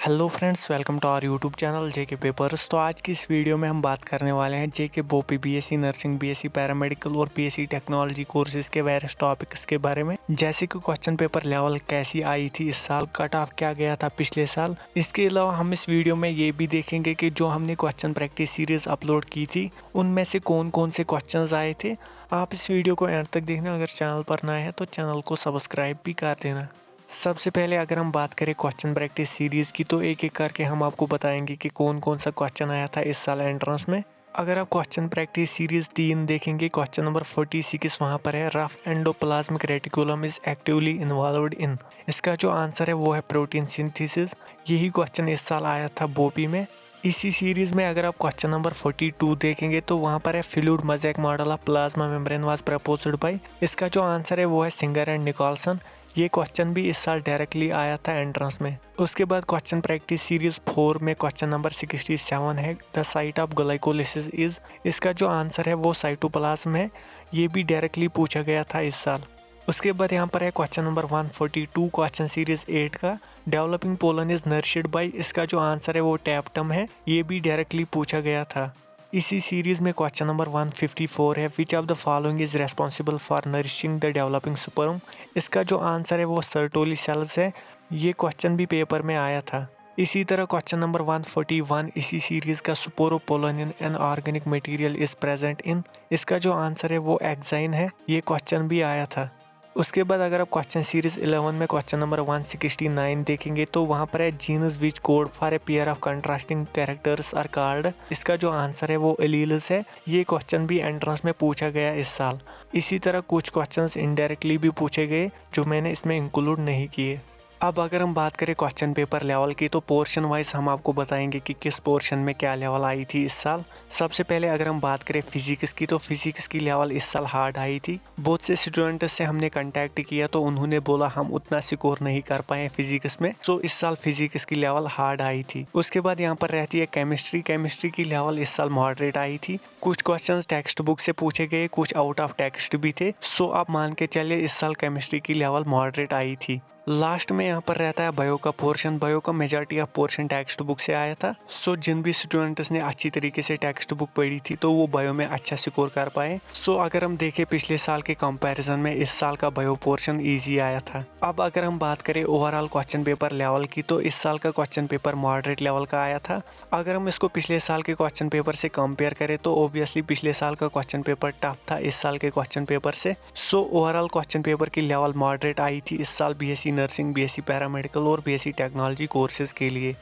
Hello friends, welcome to our YouTube channel JK papers. तो आज की इस वीडियो में हम बात करने वाले हैं जेके बोपी बीएससी नर्सिंग, बीएससी पैरामेडिकल और बीएससी टेक्नोलॉजी कोर्सेज के वेरियस टॉपिक्स के बारे में। जैसे कि क्वेश्चन पेपर लेवल कैसी आई थी इस साल, कट ऑफ क्या गया था पिछले साल। इसके अलावा हम इस वीडियो में ये भी देखेंगे कि जो हमने क्वेश्चन प्रैक्टिस सीरीज अपलोड की थी उनमें से कौन कौन से क्वेश्चन आए थे। आप इस वीडियो को एंड तक देखना। अगर चैनल पर नए हैं तो चैनल को सब्सक्राइब भी कर देना। सबसे पहले अगर हम बात करें क्वेश्चन प्रैक्टिस सीरीज़ की, तो एक एक करके हम आपको बताएंगे कि कौन कौन सा क्वेश्चन आया था इस साल एंट्रेंस में। अगर आप क्वेश्चन प्रैक्टिस सीरीज 3 देखेंगे, क्वेश्चन नंबर 46 वहाँ पर है, rough endoplasmic reticulum is actively involved इन। इसका जो आंसर है वो है प्रोटीन सिंथेसिस। यही क्वेश्चन इस साल आया था बोपी में। इसी सीरीज में अगर आप क्वेश्चन नंबर 42 देखेंगे तो वहाँ पर है fluid mosaic model of plasma membrane was proposed by. इसका जो आंसर है वो है सिंगर एंड निकोलसन। ये क्वेश्चन भी इस साल डायरेक्टली आया था एंट्रेंस में। उसके बाद क्वेश्चन प्रैक्टिस सीरीज 4 में क्वेश्चन नंबर 67 है, the site of glycolysis is. इसका जो आंसर है वो साइटोप्लाज्म है। ये भी डायरेक्टली पूछा गया था इस साल। उसके बाद यहाँ पर है क्वेश्चन नंबर 142 क्वेश्चन सीरीज 8 का, developing pollen is nourished by. इसका जो आंसर है वो टैप्टम है। ये भी डायरेक्टली पूछा गया था। इसी सीरीज में क्वेश्चन नंबर 154 है, which of the following is responsible for nourishing the developing sperm. इसका जो आंसर है वो सर्टोली सेल्स है। ये क्वेश्चन भी पेपर में आया था। इसी तरह क्वेश्चन नंबर 141 इसी सीरीज का, sporopollenin an organic material is present in. इसका जो आंसर है वो एक्साइन है। ये क्वेश्चन भी आया था। उसके बाद अगर आप क्वेश्चन सीरीज 11 में क्वेश्चन नंबर 169 देखेंगे तो वहाँ पर है, genes which code for a pair of contrasting characters are called. इसका जो आंसर है वो एलील्स है। ये क्वेश्चन भी एंट्रेंस में पूछा गया इस साल। इसी तरह कुछ क्वेश्चंस इनडायरेक्टली भी पूछे गए जो मैंने इसमें इंक्लूड नहीं किए। अब अगर हम बात करें क्वेश्चन पेपर लेवल की, तो पोर्शन वाइज हम आपको बताएंगे कि किस पोर्शन में क्या लेवल आई थी इस साल। सबसे पहले अगर हम बात करें फिजिक्स की, तो फिजिक्स की लेवल इस साल हार्ड आई थी। बहुत से स्टूडेंट्स से हमने कांटेक्ट किया तो उन्होंने बोला हम उतना स्कोर नहीं कर पाए फिजिक्स में, सो इस साल फिजिक्स की लेवल हार्ड आई थी। उसके बाद यहाँ पर रहती है केमिस्ट्री। केमिस्ट्री की लेवल इस साल मॉडरेट आई थी। कुछ क्वेश्चन टेक्स्ट बुक से पूछे गए, कुछ आउट ऑफ टेक्स्ट भी थे, सो आप मान के चलिए इस साल केमिस्ट्री की लेवल मॉडरेट आई थी। लास्ट में यहाँ पर रहता है बायो का पोर्शन। बायो का majority of portion text book से आया था। सो जिन भी स्टूडेंट्स ने अच्छी तरीके से टेक्स्ट बुक पढ़ी थी तो वो बायो में अच्छा स्कोर कर पाए। सो अगर हम देखें पिछले साल के कंपैरिजन में इस साल का बायो पोर्शन इजी आया था। अब अगर हम बात करें ओवरऑल क्वेश्चन पेपर लेवल की, तो इस साल का क्वेश्चन पेपर मॉडरेट लेवल का आया था। अगर हम इसको पिछले साल के क्वेश्चन पेपर से कंपेयर करें तो ऑब्वियसली पिछले साल का क्वेश्चन पेपर टफ था इस साल के क्वेश्चन पेपर से। सो ओवरऑल क्वेश्चन पेपर की लेवल मॉडरेट आई थी इस साल बीएससी नर्सिंग, बीएससी पैरामेडिकल और बीएससी टेक्नोलॉजी कोर्सेज के लिए।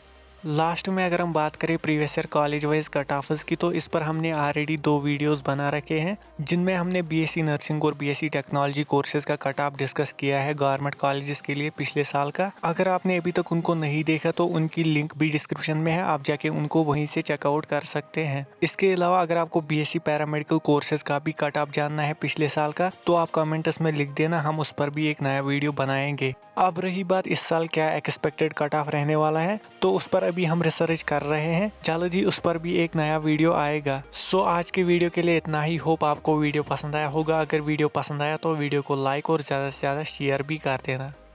लास्ट में अगर हम बात करें previous year college wise cut offs की, तो इस पर हमने ऑलरेडी 2 वीडियोस बना रखे हैं जिनमें हमने बीएससी नर्सिंग और बीएससी टेक्नोलॉजी कोर्सेज का कट ऑफ डिस्कस किया है गवर्नमेंट कॉलेजेस के लिए पिछले साल का। अगर आपने अभी तक उनको नहीं देखा तो उनकी लिंक भी डिस्क्रिप्शन में है, आप जाके उनको वहीं से चेकआउट कर सकते हैं। इसके अलावा अगर आपको बीएससी पैरामेडिकल कोर्सेज का भी कट ऑफ जानना है पिछले साल का, तो आप कमेंट्स में लिख देना, हम उस पर भी एक नया वीडियो बनाएंगे। अब रही बात इस साल क्या एक्सपेक्टेड कट ऑफ रहने वाला है, तो उस पर अभी हम रिसर्च कर रहे हैं। जल्द ही उस पर भी एक नया वीडियो आएगा। सो आज के वीडियो के लिए इतना ही। होप आपको वीडियो पसंद आया होगा। अगर वीडियो पसंद आया तो वीडियो को लाइक और ज़्यादा से ज़्यादा शेयर भी कर देना।